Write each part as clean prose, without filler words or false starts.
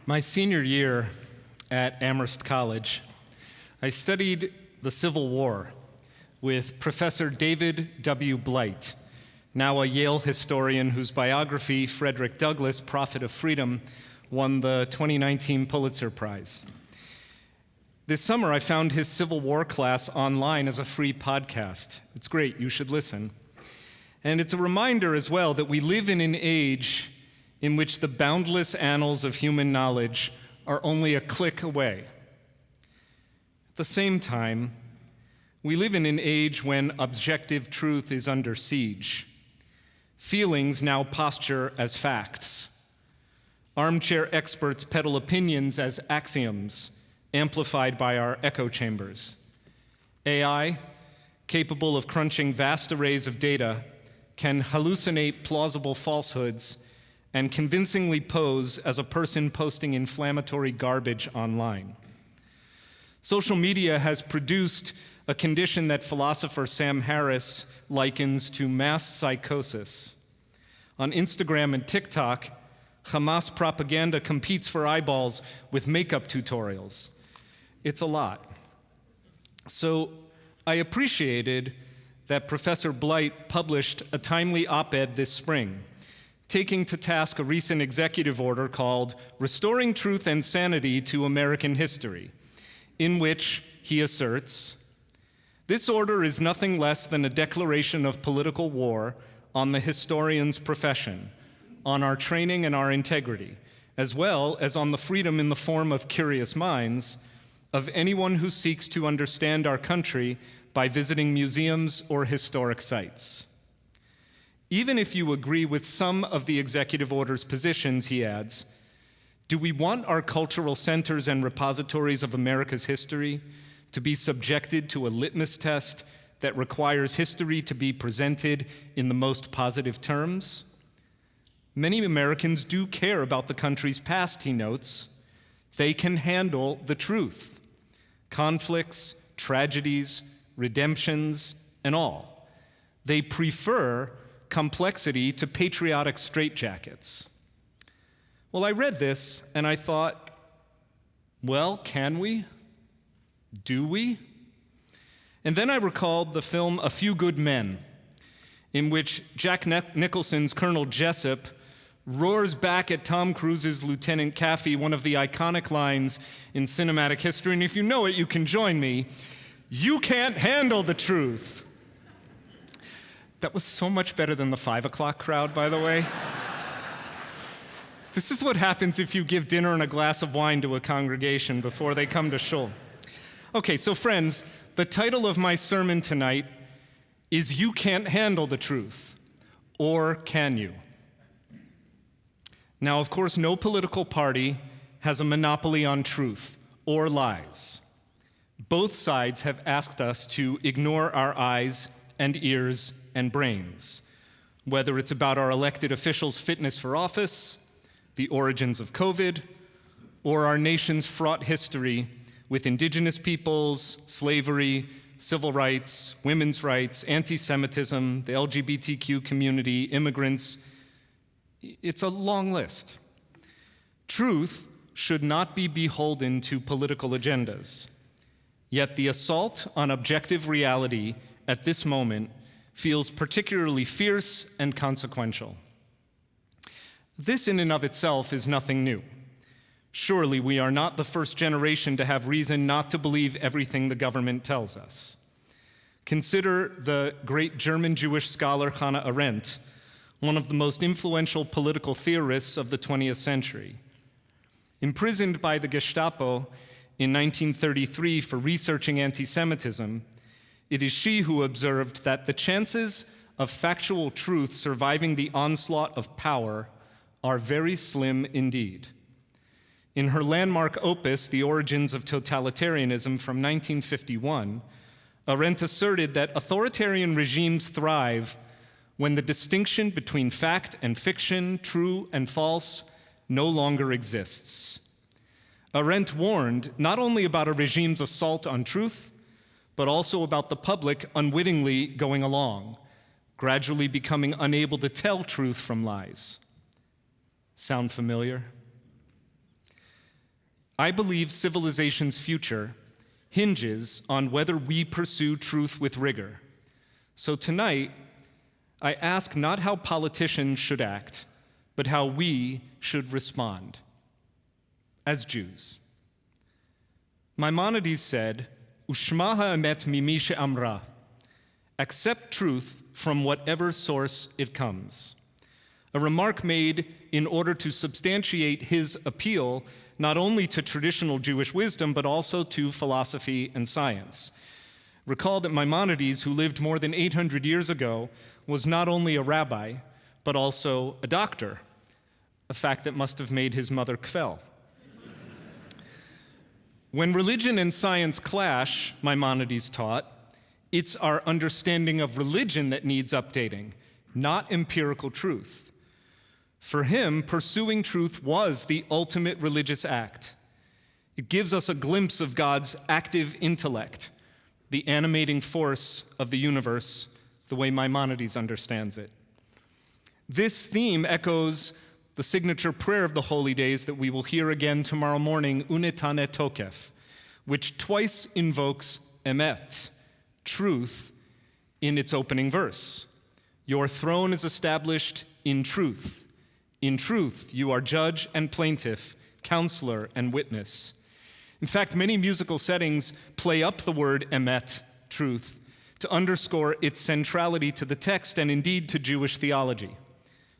My senior year at Amherst College, I studied the Civil War with Professor David W. Blight, now a Yale historian whose biography, Frederick Douglass, Prophet of Freedom, won the 2019 Pulitzer Prize. This summer, I found his Civil War class online as a free podcast. It's great, you should listen. And it's a reminder as well that we live in an age in which the boundless annals of human knowledge are only a click away. At the same time, we live in an age when objective truth is under siege. Feelings now posture as facts. Armchair experts peddle opinions as axioms, amplified by our echo chambers. AI, capable of crunching vast arrays of data, can hallucinate plausible falsehoods and convincingly pose as a person posting inflammatory garbage online. Social media has produced a condition that philosopher Sam Harris likens to mass psychosis. On Instagram and TikTok, Hamas propaganda competes for eyeballs with makeup tutorials. It's a lot. So I appreciated that Professor Blight published a timely op-ed this spring, taking to task a recent executive order called Restoring Truth and Sanity to American History, in which he asserts, this order is nothing less than a declaration of political war on the historian's profession, on our training and our integrity, as well as on the freedom in the form of curious minds of anyone who seeks to understand our country by visiting museums or historic sites. Even if you agree with some of the executive order's positions, he adds, do we want our cultural centers and repositories of America's history to be subjected to a litmus test that requires history to be presented in the most positive terms? Many Americans do care about the country's past, he notes. They can handle the truth, conflicts, tragedies, redemptions, and all. They prefer complexity to patriotic straitjackets. Well, I read this and I thought, well, can we? Do we? And then I recalled the film A Few Good Men, in which Jack Nicholson's Colonel Jessup roars back at Tom Cruise's Lieutenant Kaffee one of the iconic lines in cinematic history, and if you know it, you can join me. You can't handle the truth. That was so much better than the 5 o'clock crowd, by the way. This is what happens if you give dinner and a glass of wine to a congregation before they come to shul. Okay, so friends, the title of my sermon tonight is You Can't Handle the Truth, or Can You? Now, of course, no political party has a monopoly on truth or lies. Both sides have asked us to ignore our eyes and ears and brains, whether it's about our elected officials' fitness for office, the origins of COVID, or our nation's fraught history with indigenous peoples, slavery, civil rights, women's rights, anti-Semitism, the LGBTQ community, immigrants. It's a long list. Truth should not be beholden to political agendas. Yet the assault on objective reality at this moment feels particularly fierce and consequential. This in and of itself is nothing new. Surely we are not the first generation to have reason not to believe everything the government tells us. Consider the great German Jewish scholar Hannah Arendt, one of the most influential political theorists of the 20th century. Imprisoned by the Gestapo in 1933 for researching anti-Semitism, it is she who observed that the chances of factual truth surviving the onslaught of power are very slim indeed. In her landmark opus, The Origins of Totalitarianism from 1951, Arendt asserted that authoritarian regimes thrive when the distinction between fact and fiction, true and false, no longer exists. Arendt warned not only about a regime's assault on truth, but also about the public unwittingly going along, gradually becoming unable to tell truth from lies. Sound familiar? I believe civilization's future hinges on whether we pursue truth with rigor. So tonight, I ask not how politicians should act, but how we should respond as Jews. Maimonides said, Ushma ha'emet mimi she'amra, accept truth from whatever source it comes. A remark made in order to substantiate his appeal not only to traditional Jewish wisdom, but also to philosophy and science. Recall that Maimonides, who lived more than 800 years ago, was not only a rabbi, but also a doctor, a fact that must have made his mother kvel. When religion and science clash, Maimonides taught, it's our understanding of religion that needs updating, not empirical truth. For him, pursuing truth was the ultimate religious act. It gives us a glimpse of God's active intellect, the animating force of the universe, the way Maimonides understands it. This theme echoes the signature prayer of the Holy Days that we will hear again tomorrow morning, Unetane Tokef, which twice invokes emet, truth, in its opening verse. Your throne is established in truth. In truth, you are judge and plaintiff, counselor and witness. In fact, many musical settings play up the word emet, truth, to underscore its centrality to the text and indeed to Jewish theology.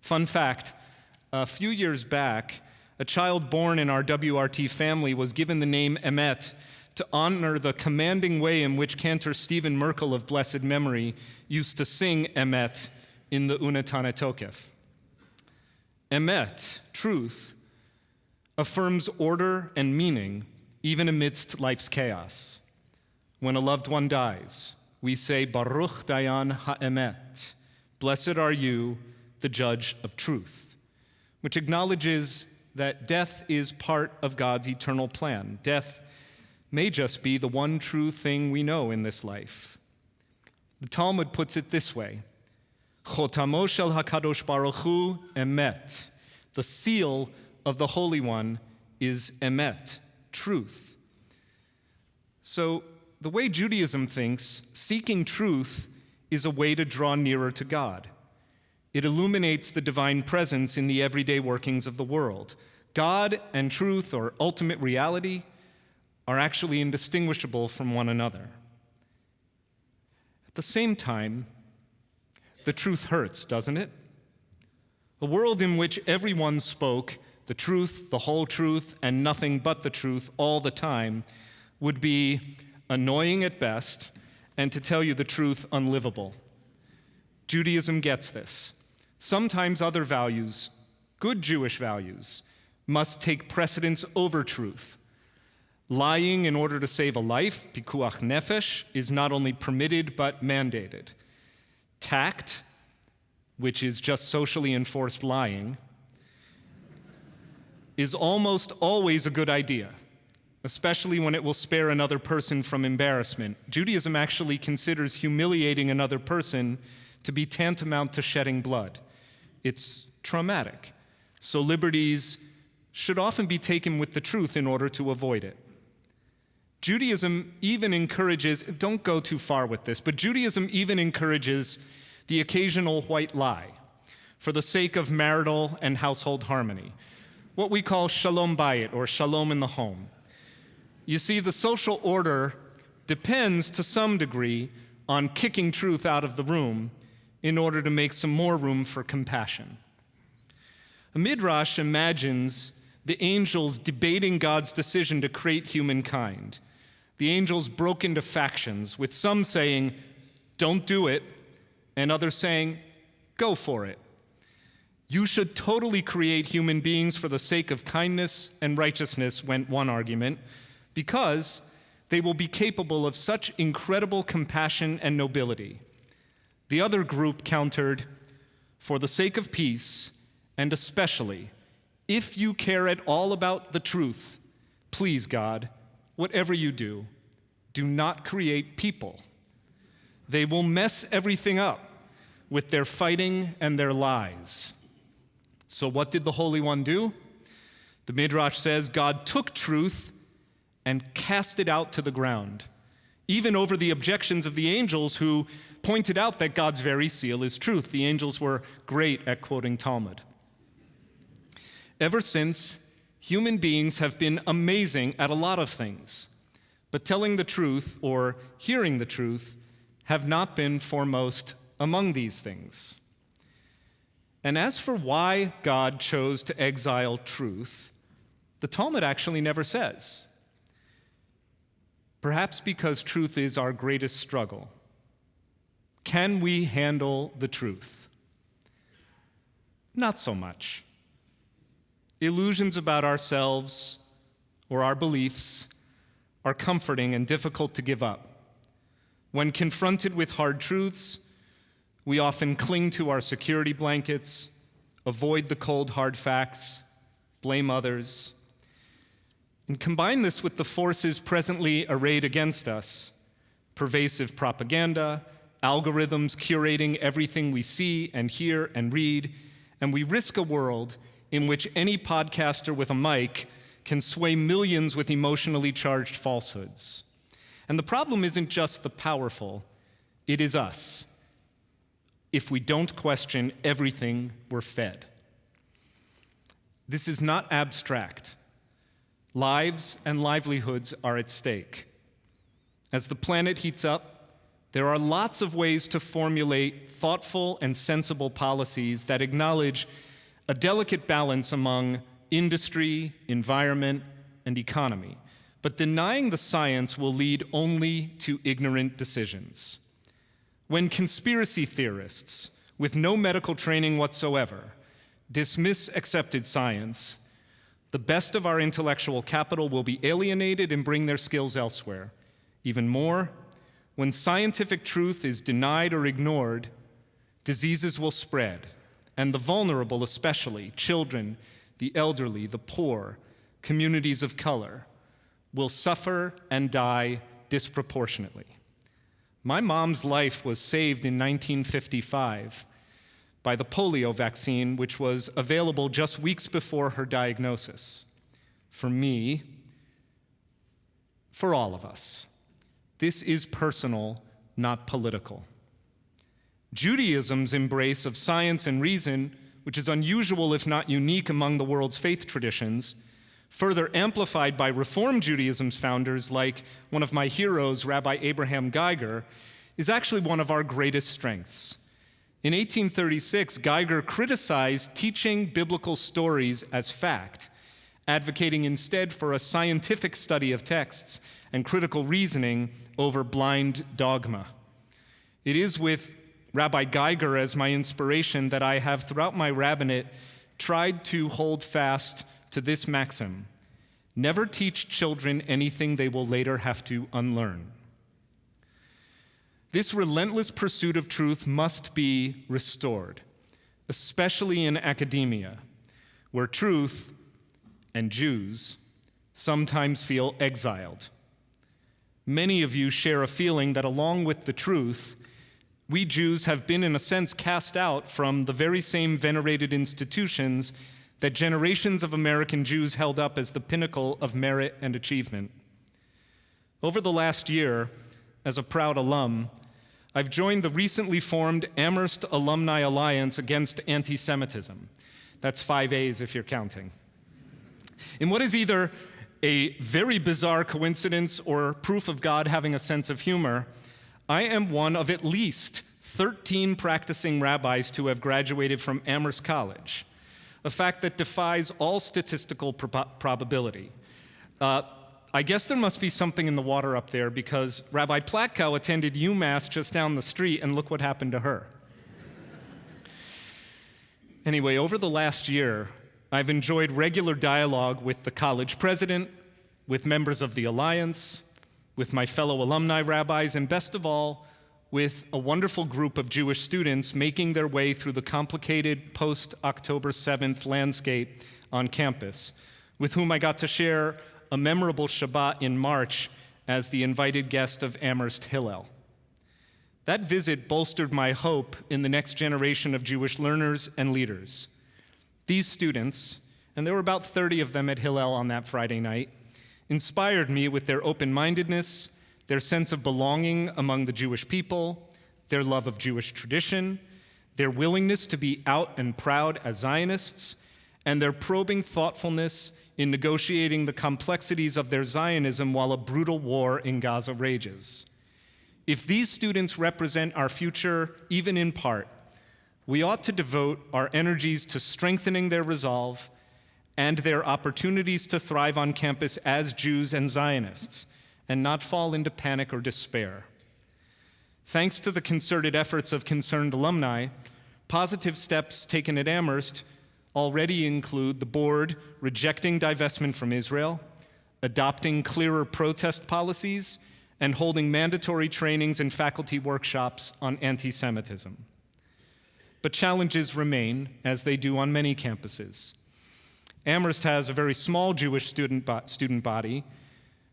Fun fact, a few years back, a child born in our WRT family was given the name Emet to honor the commanding way in which Cantor Stephen Merkel of blessed memory used to sing Emet in the Unetane Tokef. Emet, truth, affirms order and meaning even amidst life's chaos. When a loved one dies, we say, Baruch Dayan HaEmet, blessed are you, the judge of truth, which acknowledges that death is part of God's eternal plan. Death may just be the one true thing we know in this life. The Talmud puts it this way, Chotamo shel HaKadosh Baruch Hu emet. The seal of the Holy One is emet, truth. So the way Judaism thinks, seeking truth is a way to draw nearer to God. It illuminates the divine presence in the everyday workings of the world. God and truth, or ultimate reality, are actually indistinguishable from one another. At the same time, the truth hurts, doesn't it? A world in which everyone spoke the truth, the whole truth, and nothing but the truth all the time would be annoying at best, and to tell you the truth, unlivable. Judaism gets this. Sometimes other values, good Jewish values, must take precedence over truth. Lying in order to save a life, pikuach nefesh, is not only permitted but mandated. Tact, which is just socially enforced lying, is almost always a good idea, especially when it will spare another person from embarrassment. Judaism actually considers humiliating another person to be tantamount to shedding blood. It's traumatic, so liberties should often be taken with the truth in order to avoid it. Judaism even encourages, don't go too far with this, but Judaism even encourages the occasional white lie for the sake of marital and household harmony, what we call shalom bayit, or shalom in the home. You see, the social order depends to some degree on kicking truth out of the room in order to make some more room for compassion. A midrash imagines the angels debating God's decision to create humankind. The angels broke into factions, with some saying, don't do it, and others saying, go for it. You should totally create human beings for the sake of kindness and righteousness, went one argument, because they will be capable of such incredible compassion and nobility. The other group countered, for the sake of peace, and especially, if you care at all about the truth, please, God, whatever you do not create people. They will mess everything up with their fighting and their lies. So what did the Holy One do? The Midrash says God took truth and cast it out to the ground, even over the objections of the angels who pointed out that God's very seal is truth. The angels were great at quoting Talmud. Ever since, human beings have been amazing at a lot of things, but telling the truth or hearing the truth have not been foremost among these things. And as for why God chose to exile truth, the Talmud actually never says. Perhaps because truth is our greatest struggle. Can we handle the truth? Not so much. Illusions about ourselves or our beliefs are comforting and difficult to give up. When confronted with hard truths, we often cling to our security blankets, avoid the cold, hard facts, blame others, and combine this with the forces presently arrayed against us: pervasive propaganda, algorithms curating everything we see and hear and read, and we risk a world in which any podcaster with a mic can sway millions with emotionally charged falsehoods. And the problem isn't just the powerful, it is us, if we don't question everything we're fed. This is not abstract. Lives and livelihoods are at stake. As the planet heats up, there are lots of ways to formulate thoughtful and sensible policies that acknowledge a delicate balance among industry, environment, and economy. But denying the science will lead only to ignorant decisions. When conspiracy theorists, with no medical training whatsoever, dismiss accepted science, the best of our intellectual capital will be alienated and bring their skills elsewhere. Even more, when scientific truth is denied or ignored, diseases will spread, and the vulnerable especially, children, the elderly, the poor, communities of color, will suffer and die disproportionately. My mom's life was saved in 1955 by the polio vaccine, which was available just weeks before her diagnosis. For me, for all of us, this is personal, not political. Judaism's embrace of science and reason, which is unusual if not unique among the world's faith traditions, further amplified by Reform Judaism's founders like one of my heroes, Rabbi Abraham Geiger, is actually one of our greatest strengths. In 1836, Geiger criticized teaching biblical stories as fact, advocating instead for a scientific study of texts and critical reasoning over blind dogma. It is with Rabbi Geiger as my inspiration that I have, throughout my rabbinate, tried to hold fast to this maxim: never teach children anything they will later have to unlearn. This relentless pursuit of truth must be restored, especially in academia, where truth and Jews sometimes feel exiled. Many of you share a feeling that along with the truth, we Jews have been in a sense cast out from the very same venerated institutions that generations of American Jews held up as the pinnacle of merit and achievement. Over the last year, as a proud alum, I've joined the recently formed Amherst Alumni Alliance Against Anti-Semitism. That's 5 A's if you're counting. In what is either a very bizarre coincidence or proof of God having a sense of humor, I am one of at least 13 practicing rabbis to have graduated from Amherst College, a fact that defies all statistical probability. I guess there must be something in the water up there, because Rabbi Platkow attended UMass just down the street, and look what happened to her. Anyway, over the last year, I've enjoyed regular dialogue with the college president, with members of the Alliance, with my fellow alumni rabbis, and best of all, with a wonderful group of Jewish students making their way through the complicated post-October 7th landscape on campus, with whom I got to share a memorable Shabbat in March as the invited guest of Amherst Hillel. That visit bolstered my hope in the next generation of Jewish learners and leaders. These students, and there were about 30 of them at Hillel on that Friday night, inspired me with their open-mindedness, their sense of belonging among the Jewish people, their love of Jewish tradition, their willingness to be out and proud as Zionists, and their probing thoughtfulness in negotiating the complexities of their Zionism while a brutal war in Gaza rages. If these students represent our future, even in part, we ought to devote our energies to strengthening their resolve and their opportunities to thrive on campus as Jews and Zionists, and not fall into panic or despair. Thanks to the concerted efforts of concerned alumni, positive steps taken at Amherst already include the board rejecting divestment from Israel, adopting clearer protest policies, and holding mandatory trainings and faculty workshops on anti-Semitism. But challenges remain, as they do on many campuses. Amherst has a very small Jewish student body,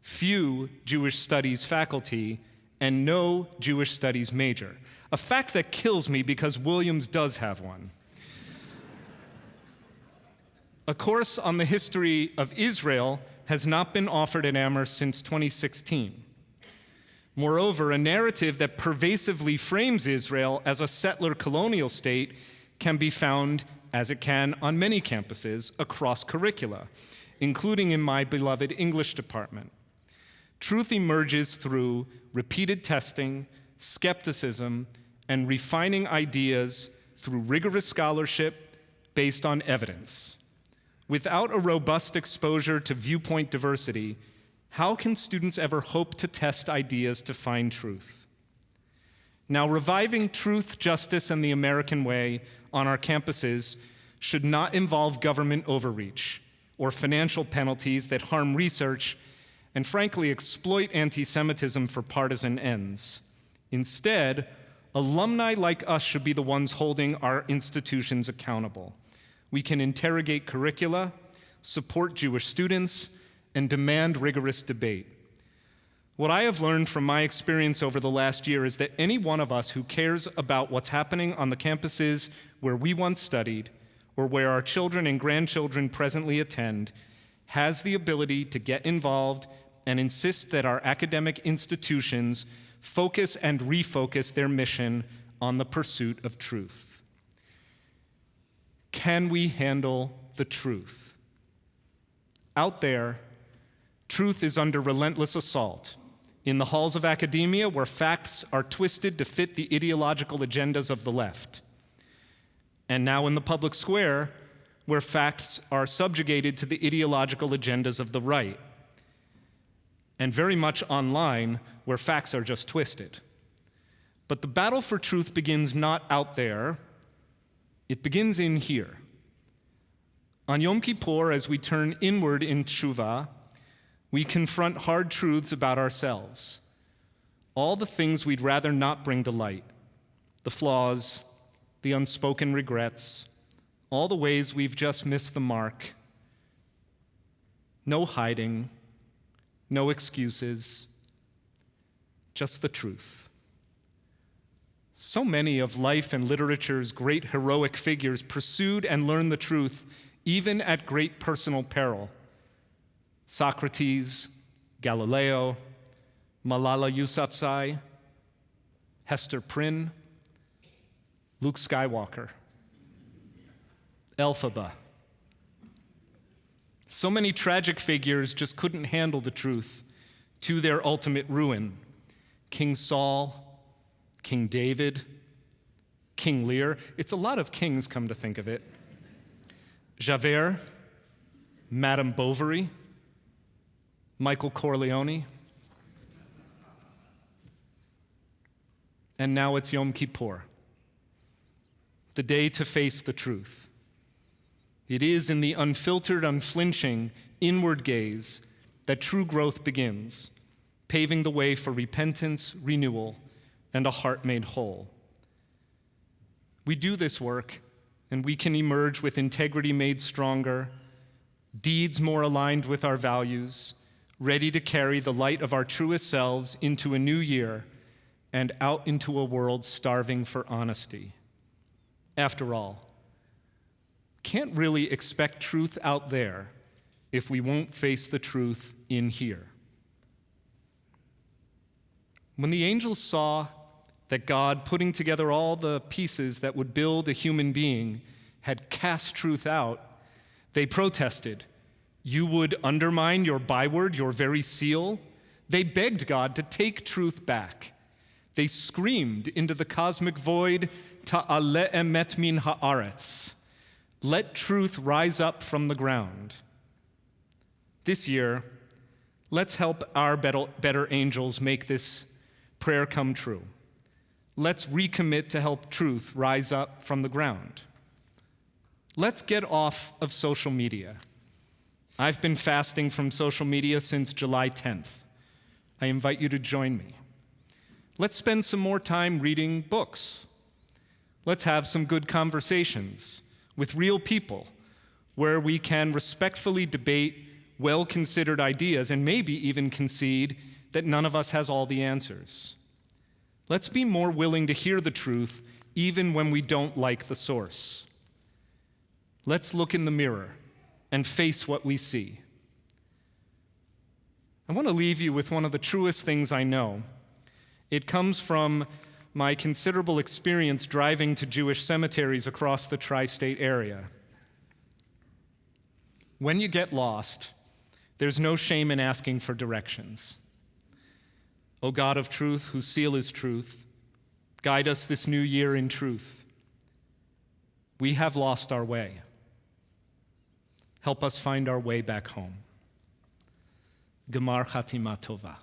few Jewish studies faculty, and no Jewish studies major. A fact that kills me because Williams does have one. A course on the history of Israel has not been offered at Amherst since 2016. Moreover, a narrative that pervasively frames Israel as a settler colonial state can be found, as it can on many campuses, across curricula, including in my beloved English department. Truth emerges through repeated testing, skepticism, and refining ideas through rigorous scholarship based on evidence. Without a robust exposure to viewpoint diversity, how can students ever hope to test ideas to find truth? Now, reviving truth, justice, and the American way on our campuses should not involve government overreach or financial penalties that harm research and, frankly, exploit anti-Semitism for partisan ends. Instead, alumni like us should be the ones holding our institutions accountable. We can interrogate curricula, support Jewish students, and demand rigorous debate. What I have learned from my experience over the last year is that any one of us who cares about what's happening on the campuses where we once studied or where our children and grandchildren presently attend has the ability to get involved and insist that our academic institutions focus and refocus their mission on the pursuit of truth. Can we handle the truth? Out there, truth is under relentless assault. In the halls of academia, where facts are twisted to fit the ideological agendas of the left. And now in the public square, where facts are subjugated to the ideological agendas of the right. And very much online, where facts are just twisted. But the battle for truth begins not out there, it begins in here. On Yom Kippur, as we turn inward in Teshuvah, we confront hard truths about ourselves, all the things we'd rather not bring to light, the flaws, the unspoken regrets, all the ways we've just missed the mark. No hiding, no excuses, just the truth. So many of life and literature's great heroic figures pursued and learned the truth, even at great personal peril. Socrates, Galileo, Malala Yousafzai, Hester Prynne, Luke Skywalker, Elphaba. So many tragic figures just couldn't handle the truth to their ultimate ruin. King Saul, King David, King Lear. It's a lot of kings, come to think of it. Javert, Madame Bovary, Michael Corleone. And now it's Yom Kippur, the day to face the truth. It is in the unfiltered, unflinching, inward gaze that true growth begins, paving the way for repentance, renewal, and a heart made whole. We do this work, and we can emerge with integrity made stronger, deeds more aligned with our values, ready to carry the light of our truest selves into a new year and out into a world starving for honesty. After all, can't really expect truth out there if we won't face the truth in here. When the angels saw that God, putting together all the pieces that would build a human being, had cast truth out, they protested. You would undermine your byword, your very seal? They begged God to take truth back. They screamed into the cosmic void, Ta'ale emet min haaretz. Let truth rise up from the ground. This year, let's help our better angels make this prayer come true. Let's recommit to help truth rise up from the ground. Let's get off of social media. I've been fasting from social media since July 10th. I invite you to join me. Let's spend some more time reading books. Let's have some good conversations with real people where we can respectfully debate well-considered ideas and maybe even concede that none of us has all the answers. Let's be more willing to hear the truth even when we don't like the source. Let's look in the mirror and face what we see. I want to leave you with one of the truest things I know. It comes from my considerable experience driving to Jewish cemeteries across the tri-state area. When you get lost, there's no shame in asking for directions. O God of truth, whose seal is truth, guide us this new year in truth. We have lost our way. Help us find our way back home. Gemar Chatima Tova.